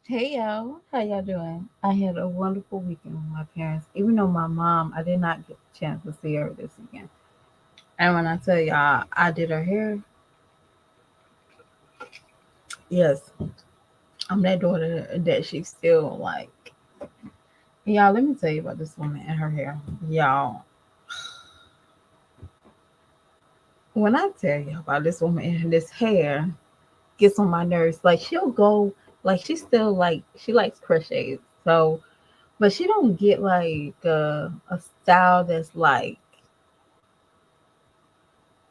Hey y'all, how y'all doing? I had a wonderful weekend with my parents. Even though my mom, I did not get the chance to see her this weekend. And when I tell y'all, I did her hair. Yes, I'm that daughter that she still like. Y'all, let me tell you about this woman and her hair. Y'all, when I tell you about this woman and this hair gets on my nerves. Like she'll go, like she's still like she likes crochet. So, but she don't get like a style that's like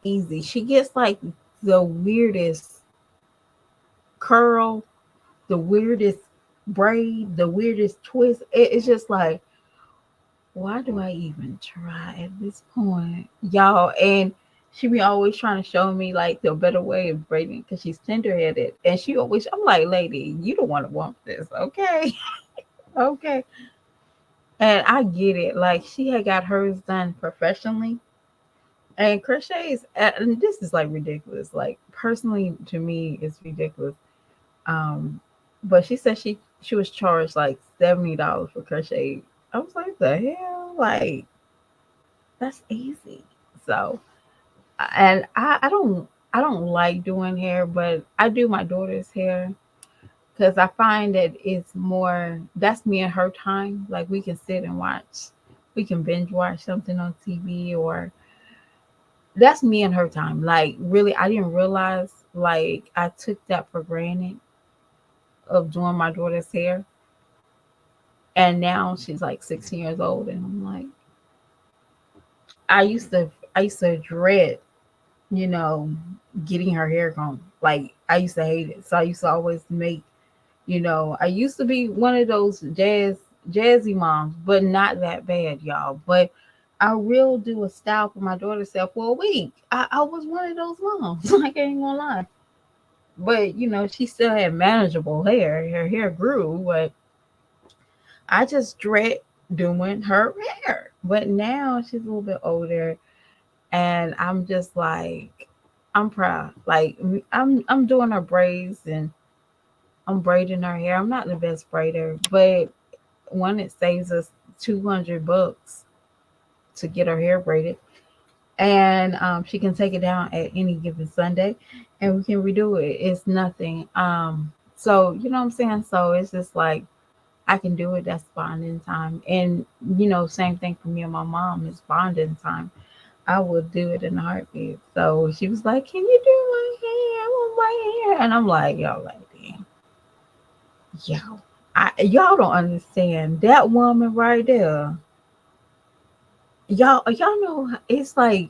easy. She gets like the weirdest curl, the weirdest braid, the weirdest twist. It's just like, why do I even try at this point, y'all? And she be always trying to show me like the better way of braiding because she's tender headed, and she always, I'm like, lady, you don't want this, okay? Okay. And I get it. Like she had got hers done professionally, and crochets, and this is like ridiculous. Like personally, to me, it's ridiculous. Um, but she said she was charged like $70 for crochet. I was like, the hell, like that's easy. So, and I don't like doing hair, but I do my daughter's hair because I find that it's more that's me and her time. Like we can sit and watch, we can binge watch something on TV, or that's me and her time. Like really, I didn't realize like I took that for granted of doing my daughter's hair, and now she's like 16 years old, and I'm like, I used to dread, you know, getting her hair combed. Like I used to hate it, so I used to always make, I used to be one of those jazzy moms, but not that bad, y'all. But I will do a style for my daughter's self for a week. I was one of those moms. Like I ain't gonna lie. But she still had manageable hair. Her hair grew, but I just dread doing her hair. But now she's a little bit older, and I'm just like, I'm proud. Like I'm doing her braids, and I'm braiding her hair. I'm not the best braider, but one, it saves us $200 to get her hair braided, and she can take it down at any given Sunday, and we can redo it. It's nothing. So you know what I'm saying. So it's just like I can do it. That's bonding time, and same thing for me and my mom is bonding time. I would do it in a heartbeat. So she was like, "Can you do my hair? I want my hair," and I'm like, "Y'all, lady, y'all, y'all don't understand that woman right there. Y'all know it's like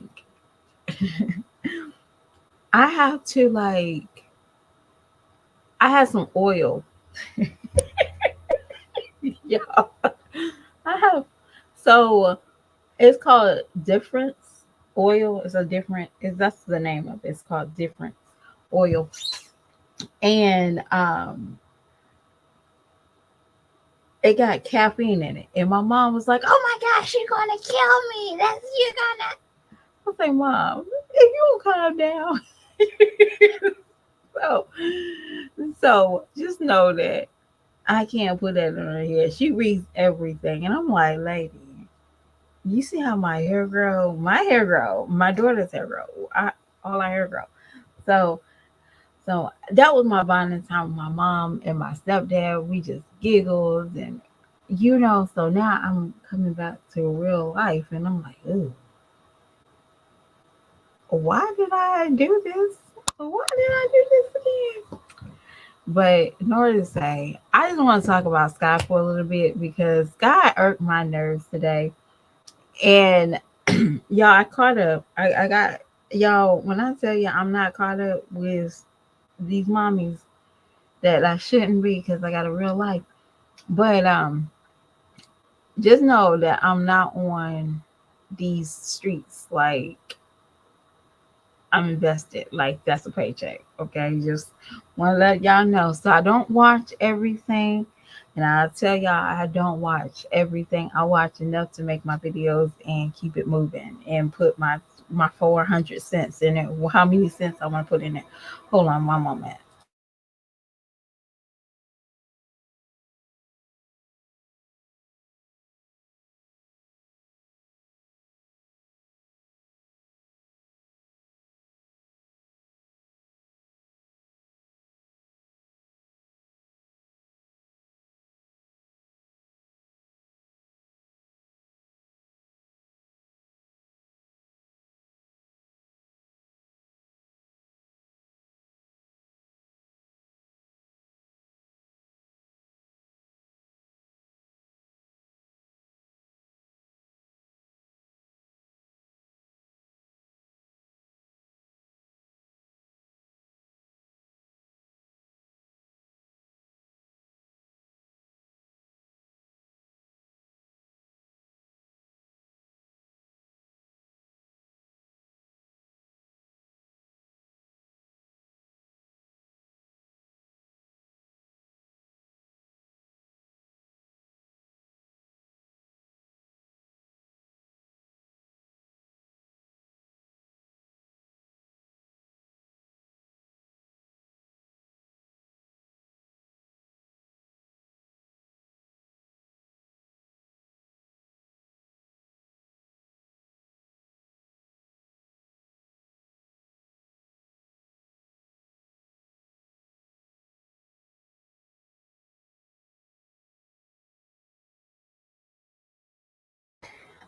I have to like I had some oil. Yeah, I have. So it's called difference oil. It's a different. Is That's the name of it. It's called difference oil, and it got caffeine in it. And my mom was like, "Oh my gosh, you're gonna kill me! That's you're gonna." I was like, "Mom, if you don't calm down." So, so just know that I can't put that in her head. She reads everything, and I'm like, lady, you see how my hair grow? My hair grow. My daughter's hair grow. All our hair grow. So, so that was my bonding time with my mom and my stepdad. We just giggled, and So now I'm coming back to real life, and I'm like, ooh, why did I do this? Why did I do this again? But in order to say, I just want to talk about Sky for a little bit because Sky irked my nerves today. And y'all, I caught up. I got y'all. When I tell you I'm not caught up with these mommies that I shouldn't be because I got a real life. But just know that I'm not on these streets like I'm invested. Like that's a paycheck. Okay, just want to let y'all know. So I don't watch everything, And I'll tell y'all, I don't watch everything. I watch enough to make my videos and keep it moving and put my 400 cents in it. How many cents I want to put in it? Hold on one moment.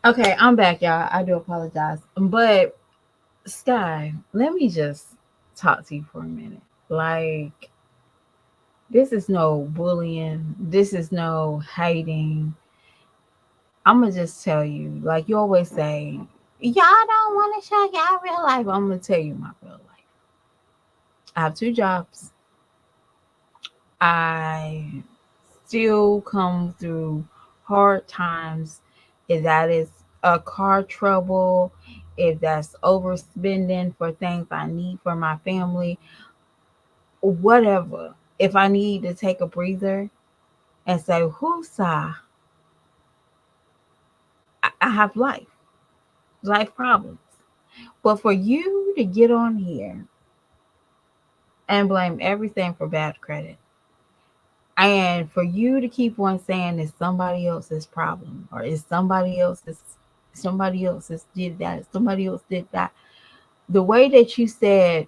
Okay, I'm back, y'all. I do apologize. But Sky, let me just talk to you for a minute. Like, this is no bullying. This is no hating. I'm gonna just tell you, like you always say, y'all don't want to show y'all real life. I'm gonna tell you my real life. I have two jobs. I still come through hard times. If that is a car trouble, if that's overspending for things I need for my family, whatever. If I need to take a breather and say, "Whoosah," I have life problems. But for you to get on here and blame everything for bad credit, and for you to keep on saying it's somebody else's problem, or it's somebody else's did that, somebody else did that. The way that you said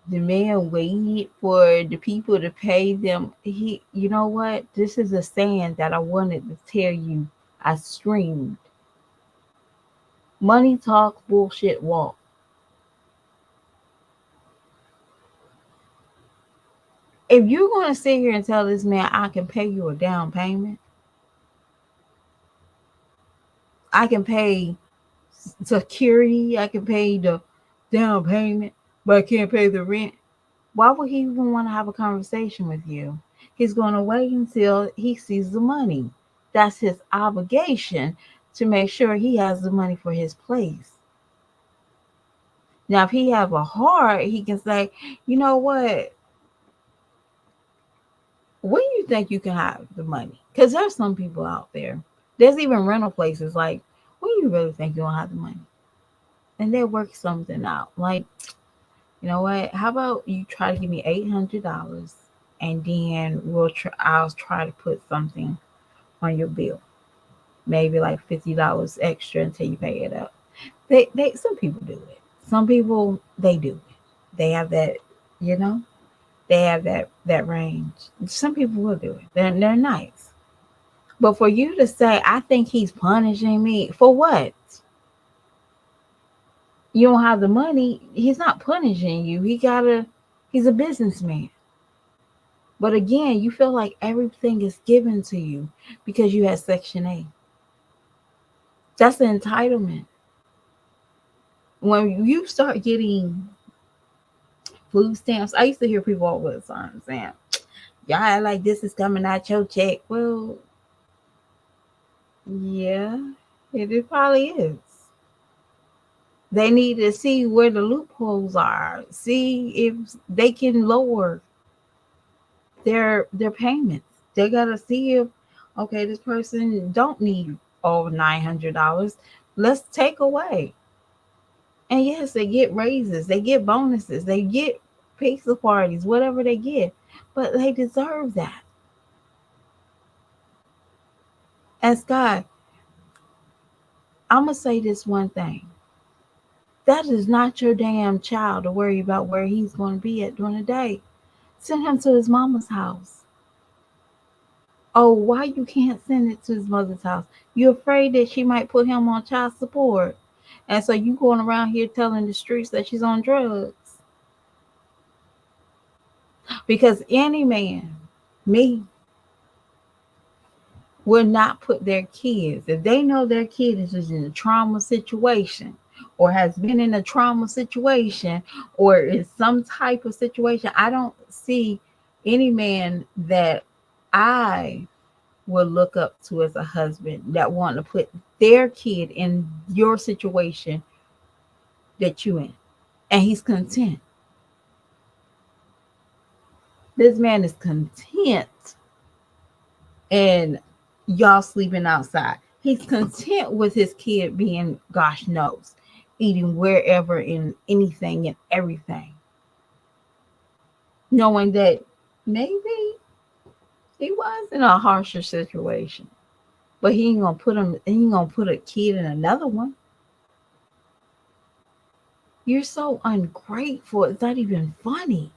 the man waited for the people to pay them, you know what? This is a saying that I wanted to tell you. I screamed. Money talk, bullshit walk. If you're gonna sit here and tell this man I can pay you a down payment, I can pay security, I can pay the down payment, but I can't pay the rent. Why would he even want to have a conversation with you? He's going to wait until he sees the money. That's his obligation to make sure he has the money for his place. Now, if he have a heart, he can say, you know what? When you think you can have the money? Because there's some people out there. There's even rental places like, when you really think you don't have the money? And they work something out. Like, you know what? How about you try to give me $800, and then I'll try to put something on your bill, maybe like $50 extra until you pay it up. They some people do it. Some people they do it. They have that, you know, they have that range. Some people will do it. They're nice. But for you to say, I think he's punishing me for what? You don't have the money. He's not punishing you. He's a businessman. But again, you feel like everything is given to you because you had Section 8. That's an entitlement. When you start getting food stamps, I used to hear people all the time saying, y'all act like this is coming out your check. Well, yeah, it probably is. They need to see where the loopholes are, see if they can lower their payments. They gotta see if Okay, this person don't need all $900. Let's take away. And yes, they get raises, they get bonuses, they get pizza parties, whatever they get, but they deserve that. And Sky, I'm gonna say this one thing: that is not your damn child to worry about where he's going to be at during the day. Send him to his mama's house. Oh, why you can't send it to his mother's house? You're afraid that she might put him on child support, and so you going around here telling the streets that she's on drugs. Because any man, me, will not put their kids, if they know their kid is in a trauma situation or has been in a trauma situation or is some type of situation, I don't see any man that I will look up to as a husband that want to put their kid in your situation that you in. And he's content. This man is content and y'all sleeping outside. He's content with his kid being, gosh knows, eating wherever in anything and everything, knowing that maybe he was in a harsher situation, but he ain't gonna put him. He ain't gonna put a kid in another one. You're so ungrateful. It's not even funny.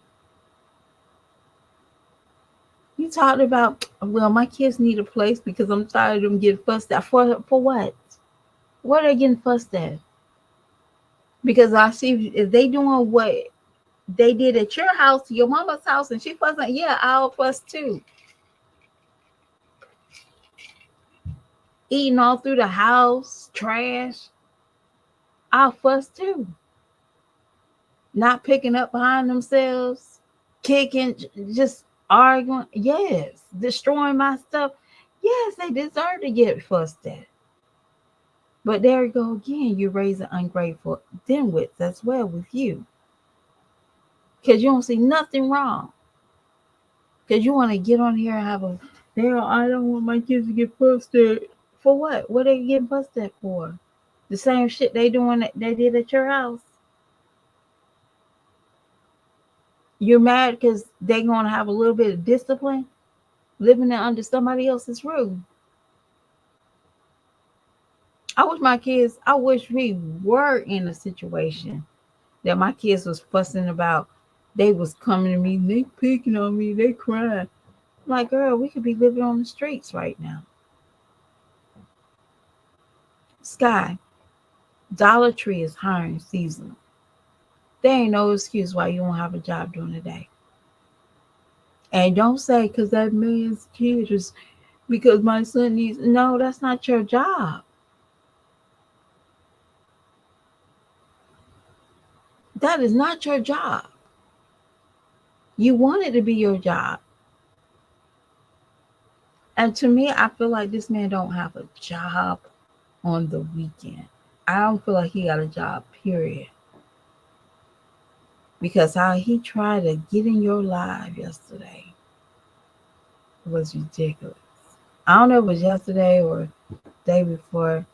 You talked about, well, my kids need a place because I'm tired of them getting fussed at. For what? What are they getting fussed at? Because I see if they doing what they did at your house, your mama's house, and she fussing, yeah, I'll fuss too. Eating all through the house, trash, I'll fuss too. Not picking up behind themselves, kicking, just arguing. Yes, destroying my stuff. Yes, they deserve to get fussed at. But there you go again. You're raising ungrateful dimwits as well with you. Because you don't see nothing wrong. Because you want to get on here and have a, I don't want my kids to get fussed at. For what? What are they getting fussed at for? The same shit they doing that they did at your house. You're mad because they going to have a little bit of discipline living there under somebody else's roof. I wish we were in a situation that my kids was fussing about. They was coming to me, they picking on me, they crying. I'm like, girl, we could be living on the streets right now. Sky, Dollar Tree is hiring season. There ain't no excuse why you don't have a job during the day. And don't say because that man's kid is because my son needs. No, that's not your job. That is not your job. You want it to be your job. And to me, I feel like this man don't have a job on the weekend. I don't feel like he got a job, period. Because how he tried to get in your live yesterday was ridiculous. I don't know if it was yesterday or day before.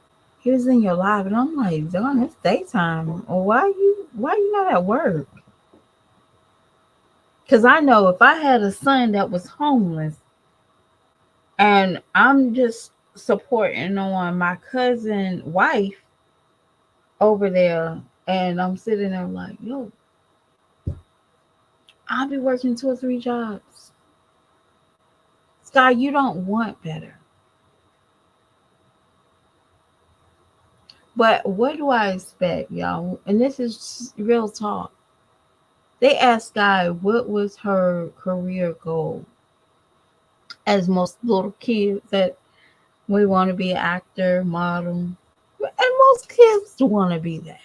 He was in your live, and I'm like, darn, it's daytime. Or why you not at work? Because I know if I had a son that was homeless and I'm just supporting on my cousin wife over there, and I'm sitting there like, yo, I'll be working 2 or 3 jobs. Sky, you don't want better. But what do I expect, y'all? And this is real talk. They asked Sky what was her career goal. As most little kids that we want to be an actor, model, and most kids want to be that.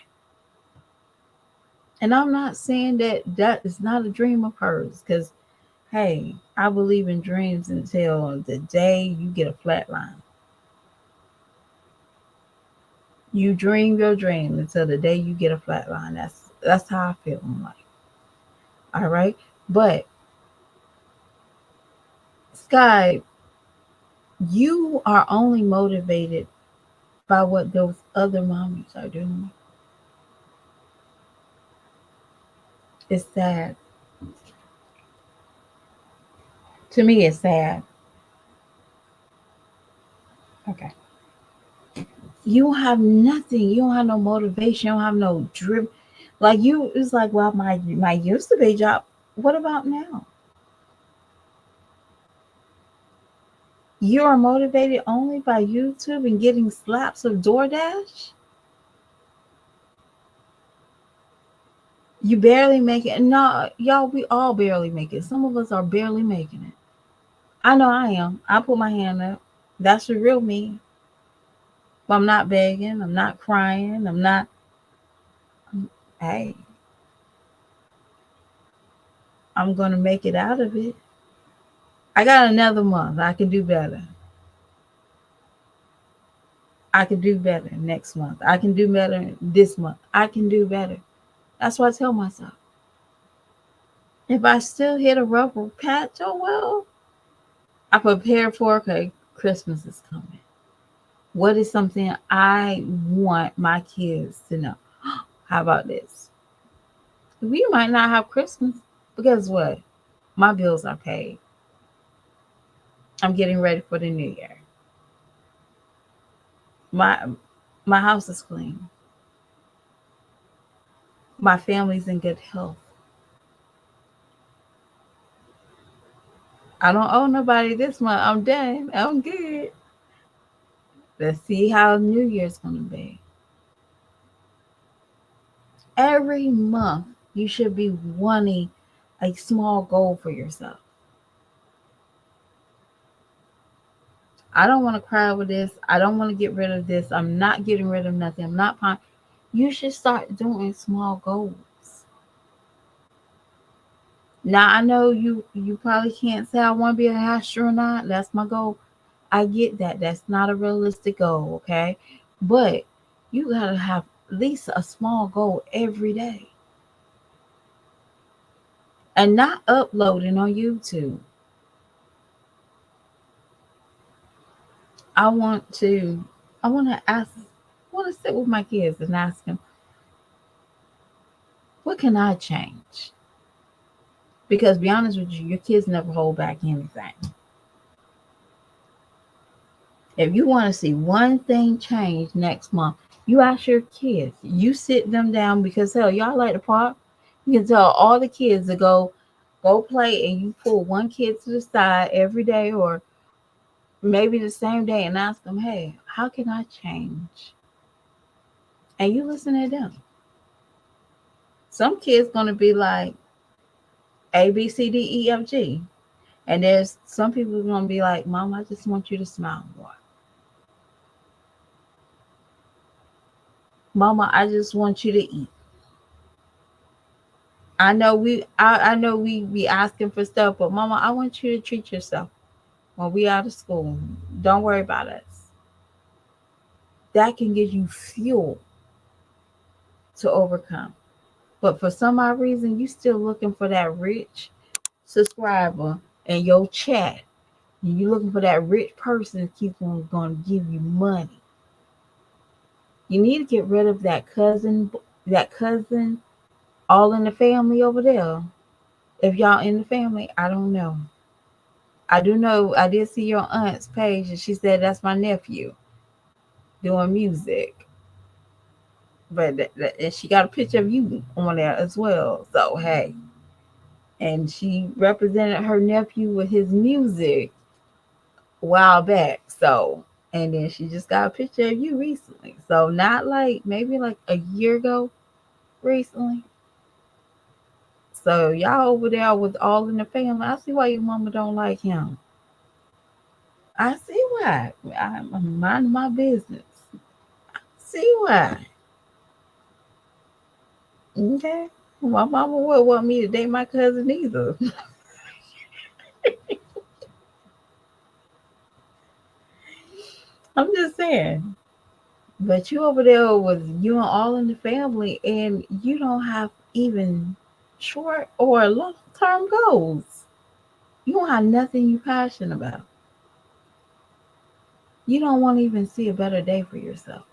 And I'm not saying that that is not a dream of hers, because hey, I believe in dreams until the day you get a flat line. You dream your dream until the day you get a flat line. That's how I feel in life. All right. But Sky, You are only motivated by what those other mommies are doing. It's sad. To me, it's sad. Okay. You don't have nothing. You don't have no motivation. You don't have no drip. Like you, it's like, well, my used to be job. What about now? You are motivated only by YouTube and getting slaps of DoorDash. You barely make it. No, y'all, we all barely make it. Some of us are barely making it. I know I am. I put my hand up. That's the real me. But I'm not begging. I'm not crying. I'm not. Hey, I'm gonna make it out of it. I got another month. I can do better. I can do better next month. I can do better this month. I can do better. That's what I tell myself. If I still hit a rough patch, oh well. I prepare for, okay, Christmas is coming. What is something I want my kids to know? How about this? We might not have Christmas, but guess what? My bills are paid. I'm getting ready for the new year. My my house is clean. My family's in good health. I don't owe nobody this month. I'm done. I'm good. Let's see how New Year's gonna be. Every month you should be wanting a small goal for yourself. I don't want to cry over this. I don't want to get rid of this. I'm not getting rid of nothing. I'm not fine. You should start doing small goals. Now I know you probably can't say I want to be an astronaut. That's my goal. I get that. That's not a realistic goal, okay? But you gotta have at least a small goal every day. And not uploading on YouTube. I want to I want to ask I want to sit with my kids and ask them, what can I change? Because be honest with you, your kids never hold back anything. If you want to see one thing change next month, you ask your kids. You sit them down because hell, y'all like the park. You can tell all the kids to go play, and you pull one kid to the side every day or maybe the same day and ask them, hey, how can I change? And you listen to them. Some kids gonna be like A B C D E F G. And there's some people gonna be like, Mom, I just want you to smile more. Mama, I just want you to eat. I know we be asking for stuff, but Mama, I want you to treat yourself when we out of school. Don't worry about us. That can give you fuel to overcome. But for some odd reason, you still looking for that rich subscriber in your chat. You looking for that rich person that keeps on going to give you money. You need to get rid of that cousin, all in the family over there. If y'all in the family, I don't know. I do know I did see your aunt's page and she said that's my nephew doing music. But and she got a picture of you on there as well. So hey. And she represented her nephew with his music a while back. So and then she just got a picture of you recently. So not like maybe like a year ago recently. So y'all over there with all in the family. I see why your mama don't like him. I see why. I'm minding my business. See why. Okay. My mama would want me to date my cousin either. I'm just saying. But you over there with you and all in the family, and you don't have even short or long term goals. You don't have nothing you passionate about. You don't want to even see a better day for yourself.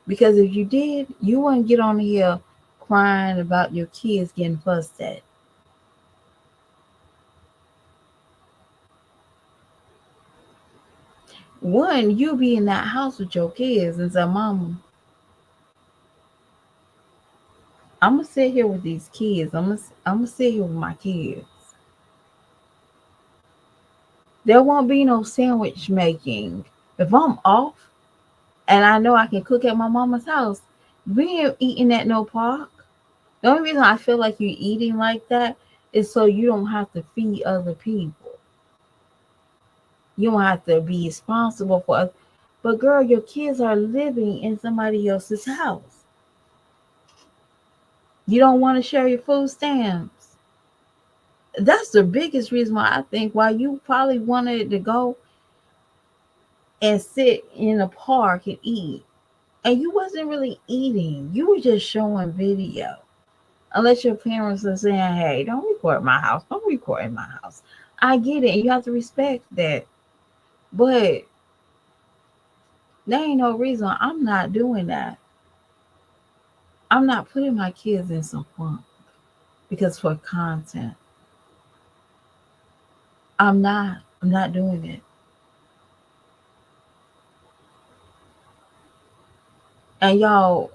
Because if you did, you wouldn't get on here crying about your kids getting fussed at. One, you'll be in that house with your kids and say, Mama, I'm gonna sit here with these kids. I'm gonna sit here with my kids. There won't be no sandwich making. If I'm off and I know I can cook at my mama's house, we ain't eating at no park. The only reason I feel like you're eating like that is so you don't have to feed other people. You don't have to be responsible for us. But girl, your kids are living in somebody else's house. You don't want to share your food stamps. That's the biggest reason why I think why you probably wanted to go and sit in a park and eat. And you wasn't really eating. You were just showing video. Unless your parents are saying, hey, don't record my house. Don't record in my house. I get it. And you have to respect that. But there ain't no reason I'm not doing that. I'm not putting my kids in some fun because for content. I'm not. I'm not doing it. And y'all,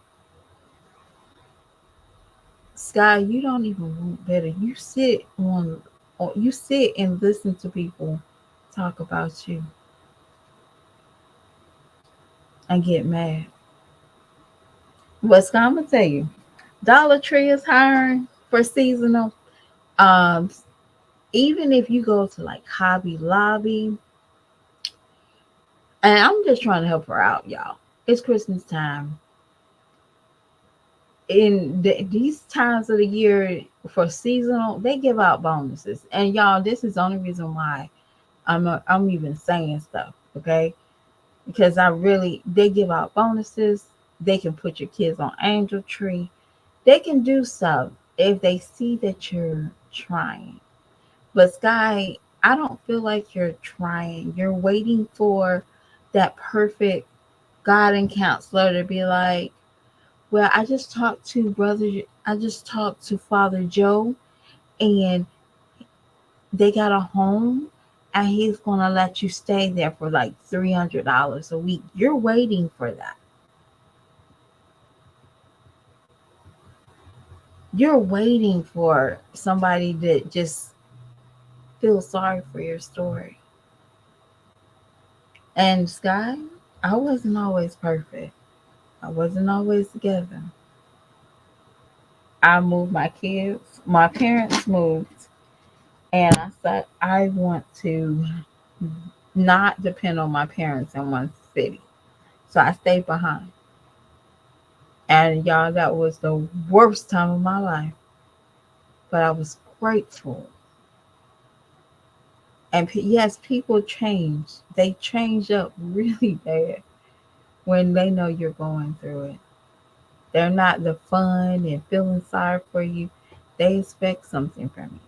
Sky, you don't even want better. You sit and listen to people talk about you and get mad. But Sky, I'm gonna tell you, Dollar Tree is hiring for seasonal. Um, Even if you go to like Hobby Lobby, and I'm just trying to help her out, y'all. It's Christmas time. These times of the year for seasonal, they give out bonuses. And y'all, this is the only reason why I'm even saying stuff, okay? Because they give out bonuses. They can put your kids on Angel Tree. They can do stuff if they see that you're trying. But Sky, I don't feel like you're trying. You're waiting for that perfect God and counselor to be like, well, I just talked to Father Joe and they got a home and he's gonna let you stay there for like $300 a week. You're waiting for that. You're waiting for somebody that just feels sorry for your story. And Sky, I wasn't always perfect. I wasn't always together. I moved my kids. My parents moved, and I said I want to not depend on my parents in one city. So I stayed behind. And y'all, that was the worst time of my life. But I was grateful. And yes, people change. They change up really bad when they know you're going through it. They're not the fun and feeling sorry for you. They expect something from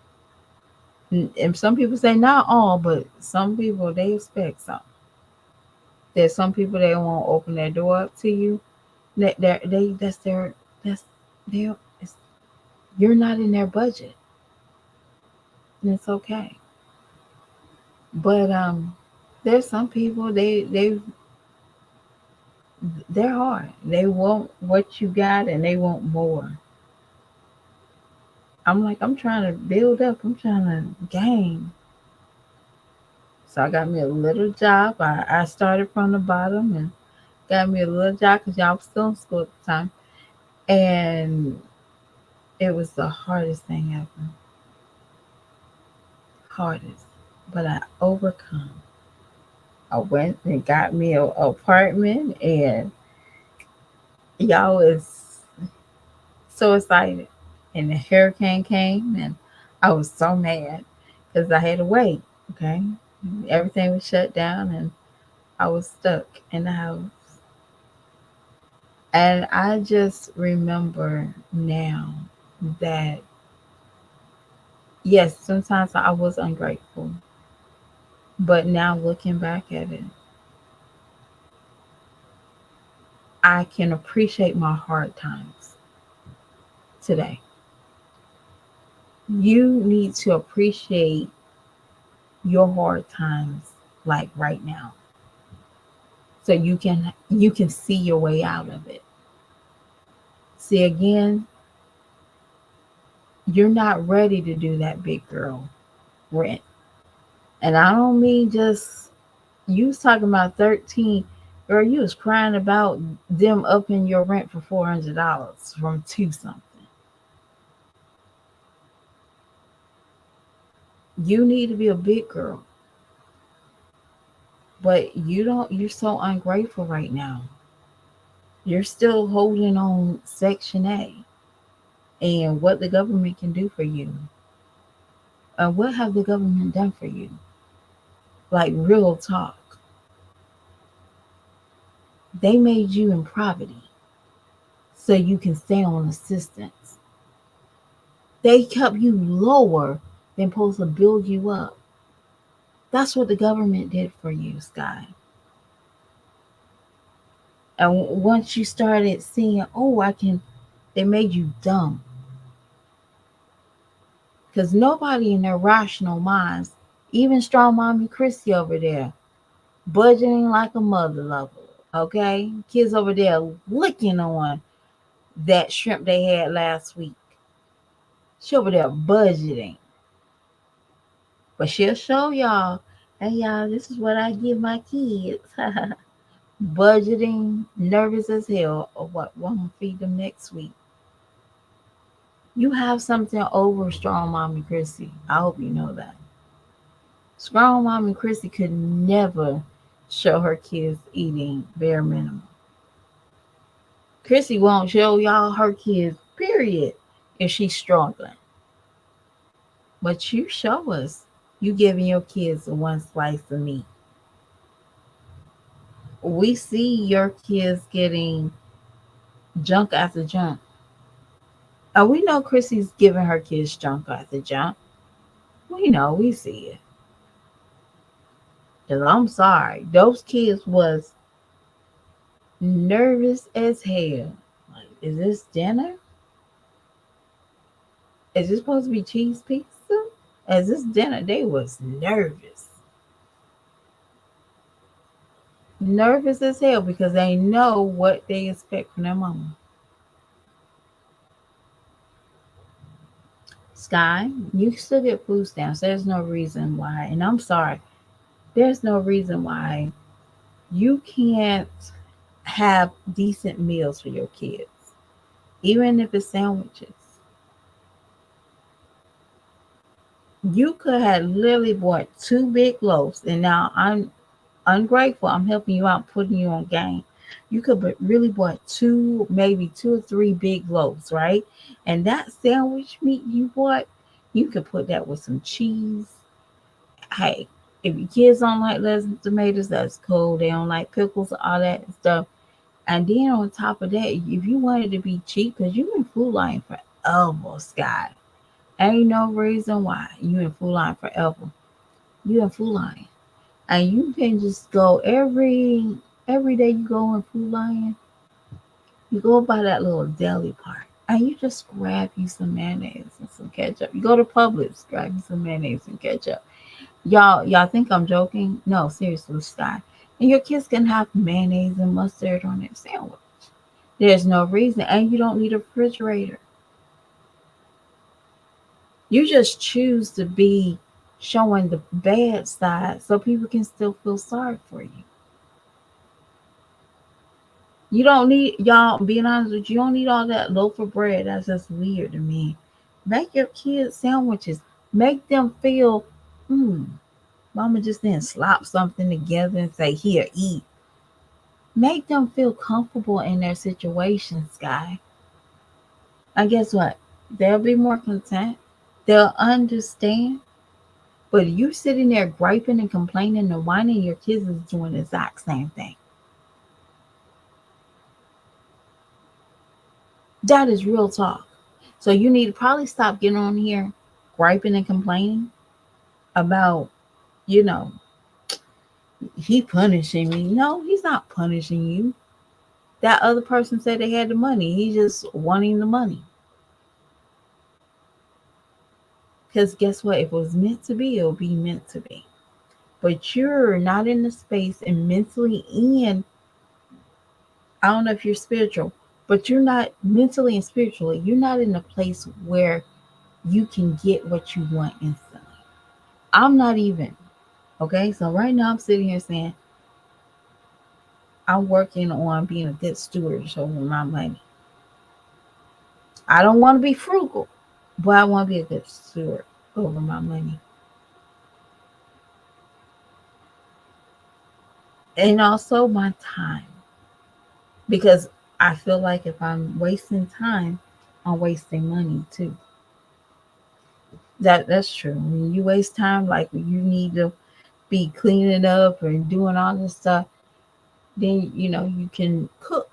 you. And some people say not all, but some people they expect something. There's some people they won't open their door up to you. That's their that's their you're not in their budget. And it's okay. But there's some people they're hard. They want what you got and they want more. I'm like, I'm trying to build up, I'm trying to gain. So I got me a little job. I started from the bottom and got me a little job because y'all was still in school at the time. And it was the hardest thing ever. Hardest. But I overcome. I went and got me an apartment and y'all was so excited. And the hurricane came and I was so mad because I had to wait. Okay. Everything was shut down and I was stuck in the house. And I just remember now that, yes, sometimes I was ungrateful. But now looking back at it, I can appreciate my hard times today. You need to appreciate your hard times like right now, so you can see your way out of it. See, again, you're not ready to do that big girl rent. And I don't mean just, you was talking about 13, girl, you was crying about them upping your rent for $400 from two something. You need to be a big girl. But you don't, you're so ungrateful right now. You're still holding on Section A and what the government can do for you. What have the government done for you? Like, real talk. They made you in poverty so you can stay on assistance. They kept you lower than supposed to build you up. That's what the government did for you, Sky. And once you started seeing, oh, I can, they made you dumb. Because nobody in their rational minds, even strong mommy Chrissy over there, budgeting like a mother lover. Okay? Kids over there licking on that shrimp they had last week. She over there budgeting. But she'll show y'all, hey y'all, this is what I give my kids. Budgeting, nervous as hell, or what I'm gonna feed them next week. You have something over strong mommy Chrissy. I hope you know that. Strong mommy Chrissy could never show her kids eating bare minimum. Chrissy won't show y'all her kids, period, if she's struggling. But you show us you giving your kids one slice of meat. We see your kids getting junk after junk. We know Chrissy's giving her kids junk after junk. We know, we see it. Cause I'm sorry, those kids was nervous as hell. Like, is this dinner? Is this supposed to be cheese pizza? Is this dinner? They was nervous. Nervous as hell because they know what they expect from their mama. Sky, you still get food stamps. There's no reason why, and I'm sorry, there's no reason why you can't have decent meals for your kids, even if it's sandwiches. You could have literally bought two big loaves, and now I'm ungrateful. I'm helping you out, putting you on game. You could really bought two, maybe two or three big loaves, right? And that sandwich meat you bought, you could put that with some cheese. Hey, if your kids don't like lettuce and tomatoes, that's cool. They don't like pickles, all that stuff. And then on top of that, if you wanted to be cheap, because you've been food line forever, Sky. Ain't no reason why you in food line forever. You in food line. And you can just go every day you go in food line, you go by that little deli part. And you just grab you some mayonnaise and some ketchup. You go to Publix, grab you some mayonnaise and ketchup. Y'all think I'm joking? No, seriously, Sky. And your kids can have mayonnaise and mustard on their sandwich. There's no reason, and you don't need a refrigerator. You just choose to be showing the bad side so people can still feel sorry for you. You don't need, y'all, being honest with you, you don't need all that loaf of bread. That's just weird to me. Make your kids sandwiches. Make them feel, hmm, mama just didn't slop something together and say, here, eat. Make them feel comfortable in their situations, Sky. And guess what? They'll be more content. They'll understand. But you sitting there griping and complaining and whining, your kids is doing the exact same thing. That is real talk. So you need to probably stop getting on here griping and complaining about, you know, he punishing me. No, he's not punishing you. That other person said they had the money. He's just wanting the money. Because guess what? If it was meant to be, it'll be meant to be. But you're not in the space and mentally and I don't know if you're spiritual, but you're not mentally and spiritually, you're not in a place where you can get what you want instantly. I'm not even. Okay, so right now I'm sitting here saying I'm working on being a good steward over my money. I don't want to be frugal, but I want to be a good steward over my money. And also my time. Because I feel like if I'm wasting time, I'm wasting money too. That's true. When you waste time, like you need to be cleaning up and doing all this stuff, then you can cook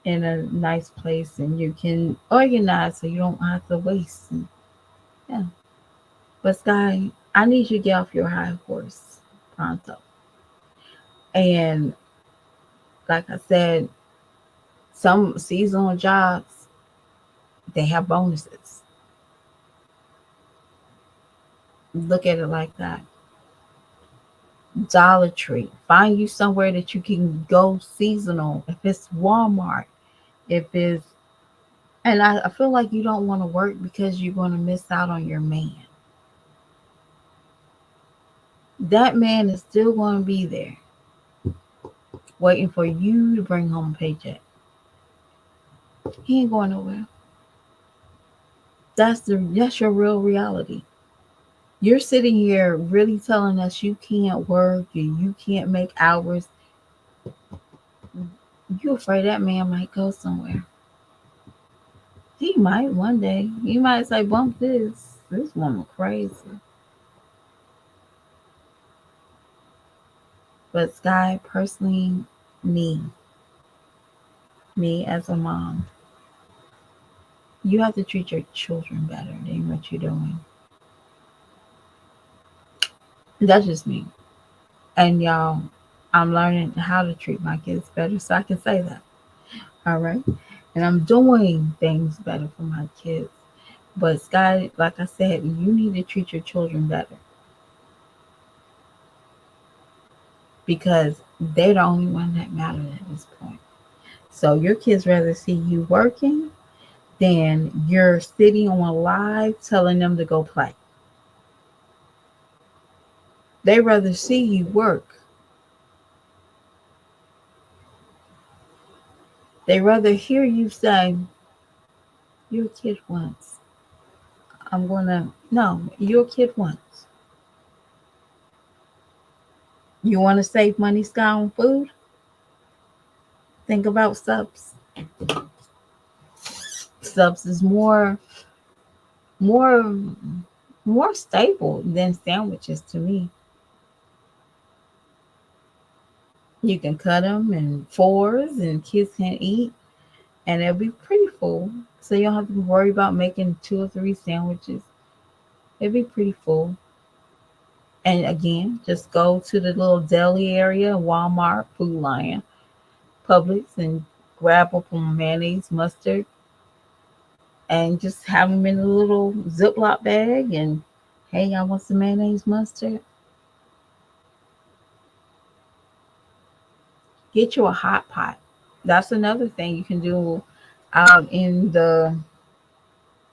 in a nice place and you can organize so you don't have to waste. And, yeah. But Sky, I need you to get off your high horse pronto. And like I said, some seasonal jobs they have bonuses. Look at it like that. Dollar Tree. Find you somewhere that you can go seasonal. If it's Walmart, if it's and I feel like you don't want to work because you're going to miss out on your man. That man is still going to be there waiting for you to bring home a paycheck. He ain't going nowhere. That's your real reality. You're sitting here really telling us you can't work and you can't make hours. You afraid that man might go somewhere. He might one day. He might say, "Bump this. This woman crazy." But Sky, personally, me, me as a mom, you have to treat your children better than what you're doing. That's just me. And y'all, I'm learning how to treat my kids better so I can say that. All right. And I'm doing things better for my kids. But Sky, like I said, you need to treat your children better because they're the only one that matters at this point. So your kids rather see you working than you're sitting on live telling them to go play. They rather see you work. They rather hear you say, "You're a kid once. I'm gonna no, you're a kid once. You want to save money, Sky, on food? Think about subs. Subs is more more stable than sandwiches to me. You can cut them in fours and kids can eat and it'll be pretty full. So you don't have to worry about making 2 or 3 sandwiches. It'll be pretty full. And again, just go to the little deli area, Walmart, Food Lion, Publix, and grab up some mayonnaise, mustard, and just have them in a little Ziploc bag. And hey, I want some mayonnaise, mustard. Get you a hot pot. That's another thing you can do out in the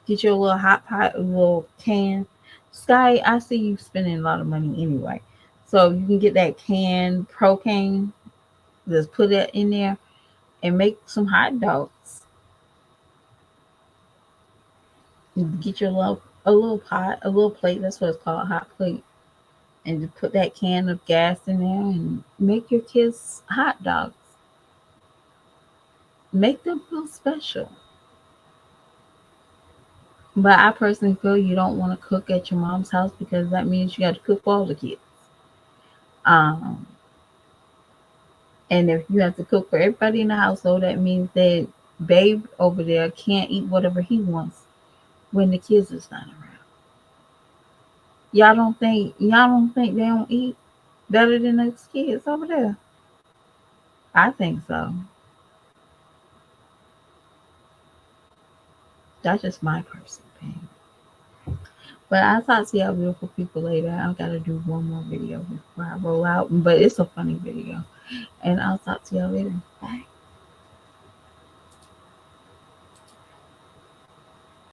get you a little hot pot, a little can. Sky, I see you spending a lot of money anyway. So you can get that can propane, just put that in there and make some hot dogs. Get your a little pot, a little plate, that's what it's called, hot plate. And just put that can of gas in there and make your kids hot dogs. Make them feel special. But I personally feel you don't want to cook at your mom's house because that means you got to cook for all the kids. Um, and if you have to cook for everybody in the household, that means that babe over there can't eat whatever he wants when the kids is not around. Y'all don't think they don't eat better than those kids over there? I think so. That's just my personal opinion. But I'll talk to y'all beautiful people later. I gotta do one more video before I roll out. But it's a funny video. And I'll talk to y'all later. Bye.